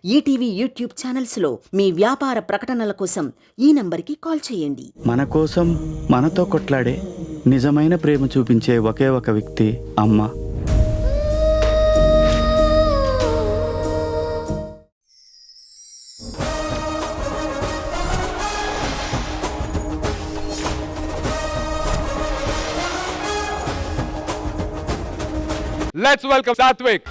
ETV YouTube ఛానల్స్లో మీ వ్యాపార ప్రకటనల కోసం ఈ నంబర్కి కాల్ చేయండి. మన కోసం మనతో కొట్లాడే నిజమైన ప్రేమ చూపించే ఒకే ఒక వ్యక్తి అమ్మ. Let's welcome Satvik.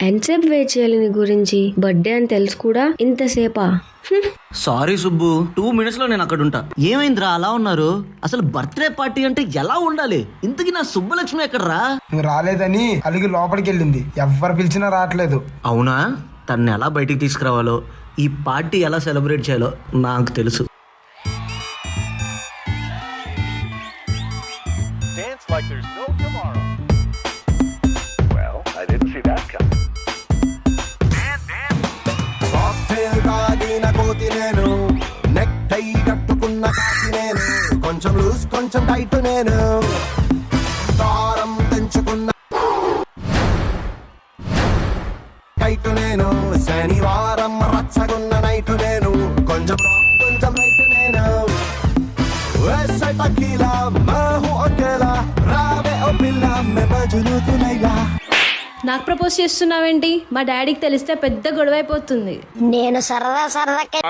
ఎంతసేపు వెయిట్ చేయాలి నీ గురించి? బర్త్డే అని తెలుసు కూడా ఇంతసేపా? సారీ సుబ్బు, 2 minutes లో నేను అక్కడ ఉంటా. ఏమైందిరా అలా ఉన్నారు? అసలు బర్త్డే పార్టీ అంటే ఎలా ఉండాలి? ఇంతకీ నా సుబ్బలక్ష్మి ఎక్కడరా? నువ్వు రాలేదని అలిగి లోపలికి వెళ్ళింది. ఎవ్వరు పిలిచినా రావట్లేదు. అవునా? తన్ని ఎలా బయటికి తీసుకురావాలో, ఈ పార్టీ ఎలా సెలబ్రేట్ చేయాలో నాకు తెలుసు. Dance like there's no tomorrow. Well, I didn't see that coming. నేను నెక్ టై కట్టుకున్న కాకి నేను, కొంచెం లూజ్ కొంచెం టైట్ నేను, దారం తెంచుకున్న టైట్ నేను, శనివారం రచ్చగున్న నైట్ నేను, కొంచెం రాంగ్ కొంచెం రైట్ నేను, వేసే టకీలా మహు అకేలా రావే ఓ పిల్ల మే మజ్ను తులైలా. నాకు ప్రపోజ్ చేస్తున్నావేంటి? మా డాడీకి తెలిస్తే పెద్ద గొడవ అయిపోతుంది. నేను సరదాకే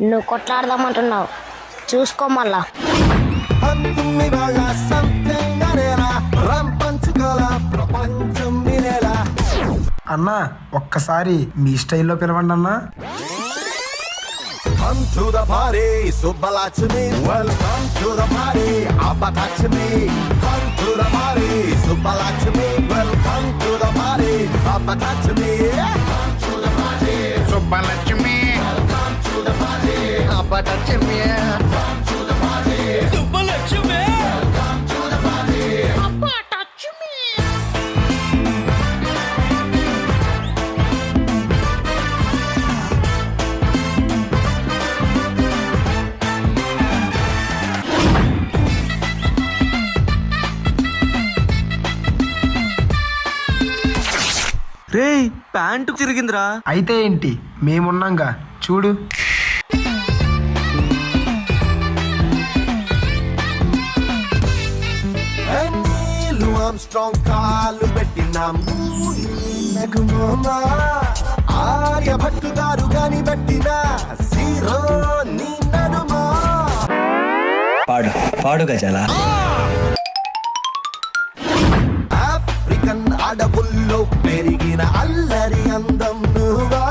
నువ్వు కొట్లాడదామంటున్నావు, చూసుకో మళ్ళా. పంతుమ్మి వాళ్ళ సంథింగ్ అనేలా రంపంచుకోలా ప్రపంచం వినేలా. అన్నా ఒక్కసారి మీ స్టైల్లో పిలవండి అన్నా. Come to the party, Subbalakshmi. Welcome to the party, Abbatachmi. Come to the party, Subbalakshmi. Welcome to the party, Abbatachmi. Come to the party, Subbalakshmi. Welcome to the party, Abbatachmi. Come to the party, Subbalakshmi. Welcome to the party, Abbatachmi. రే, pant చిరిగిందిరా. అయితే ఏంటి, మేమున్నాంగా చూడు. నీళ్ళు Armstrong కాలు పెట్టిన మూడిమా, ఆర్యభట్టు గారు గాని పెట్టిన జీరో నీ నడుమా. పాడు గజాలా. ఆఫ్రికన్ అడవుల్లో పెరిగిన అల్లరి అందం నువ్వా,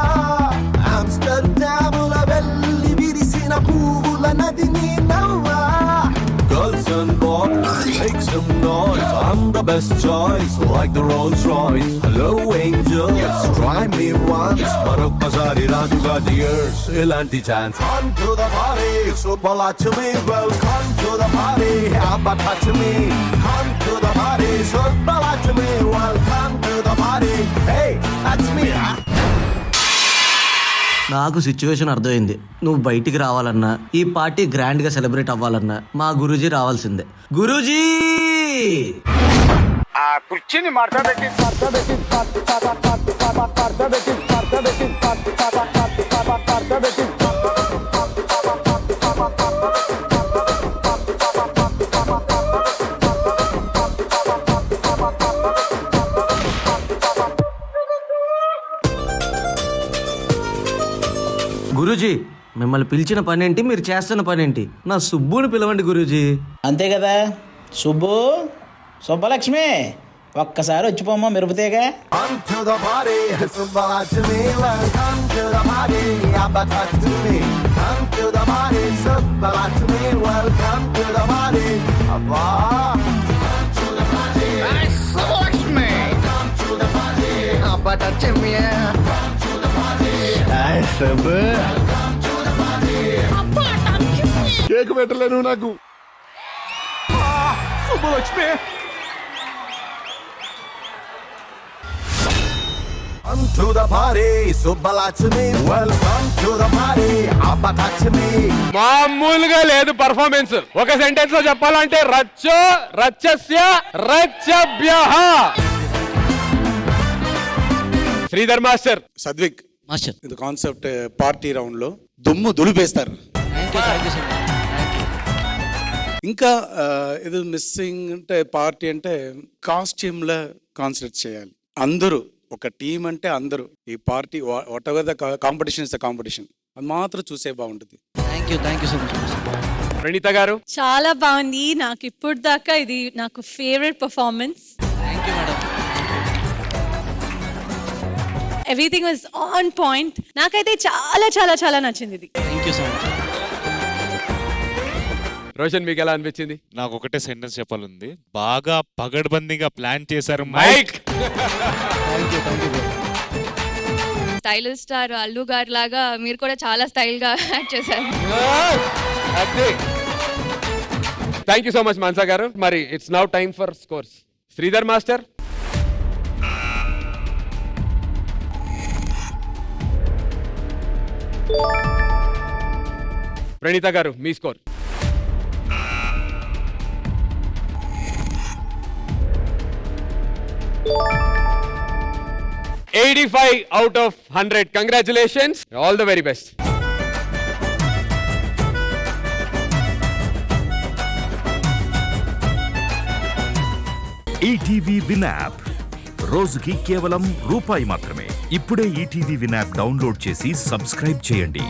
ఆమ్స్టర్డాముల వెళ్ళి విరిసిన పువ్వుల నది నీ నవ్వా. Girls and boys, make some noise, I'm the best choice, like the Rolls Royce. Hello angels, try me once, మరొక్కసారి రాజుగా cheers, ఇలాంటి chance. Come to the party, Subbalakshmi. Welcome to the party, Abbatachmi. Come to the party, Subbalakshmi. Welcome to the party. Hey, that's me, huh? నాకు situation అర్థమైంది. నువ్వు బయటికి రావాలన్నా, ఈ party grand గా సెలబ్రేట్ అవ్వాలన్నా మా గురూజీ రావాల్సిందే. గురూజీ ఆ కుర్చీని మార్చబెట్టి గురూజీ, మిమ్మల్ని పిలిచిన పనేంటి, మీరు చేస్తున్న పనేంటి? నా సుబ్బుని పిలవండి గురూజీ. అంతే కదా సుబ్బు. సుబ్బలక్ష్మి ఒక్కసారి వచ్చిపోమ్మా, మెరుపుతేగా. Come to the party, Subbalakshmi. Welcome to the party, Abbatachmi. Come to the party, Subbalakshmi. Welcome to the party, Abba. Come to the party, Subbalakshmi. Come to the party, Abbatachmi. Come to the party, Subbu. Welcome to the party, Abbatachmi. Cake పెట్టలేను నాకు. Subbalakshmi. Come to the party, Subbalakshmi. Welcome to the party, Abbatachmi. మామూలుగా లేదు performance. ఒక sentence లో చెప్పాలంటే రచ్చో రచ్చస్య రచ్చభ్యః. Sridhar master. సద్విక్ master ఇది concept party round లో దుమ్ము దులిపేస్తారు. ఇంకా ఇది మిస్సింగ్ అంటే పార్టీ అంటే కాస్ట్యూమ్ లా కాన్సన్ట్రేట్ చేయాలి. అందరూ ఒక టీం అంటే అందరూ ఈ party whatever the competition is the competition అది మాత్రం చూసే బాగుంటుంది. Thank you so much. Praneetha గారు. చాలా బాగుంది. నాకు ఇప్పుడు దాకా ఇది నాకు favourite performance. Thank you madam. Everything was on point. నాకైతే చాలా చాలా చాలా నచ్చింది ఇది. థ్యాంక్ యూ సో మచ్. రోషన్ మీకు ఎలా అనిపించింది? నాకు ఒకటే సెంటెన్స్ చెప్పాలంది, బాగా పగడ్బందీగా ప్లాన్ చేశారు మైక్. స్టైలిష్ స్టార్ అల్లు గారి లాగా మీరు కూడా చాలా స్టైల్ గా యాక్ట్ చేశారు. Thank you so much Mansa garu. మరి it's now time for scores. Sridhar master. Praneetha garu మీ score. 85 out of 100. Congratulations. All the very best. ETV Win app రోజుకి కేవలం రూపాయి మాత్రమే. ఇప్పుడే ఈటీవీ విన్ యాప్ డౌన్లోడ్ చేసి సబ్స్క్రైబ్ చేయండి.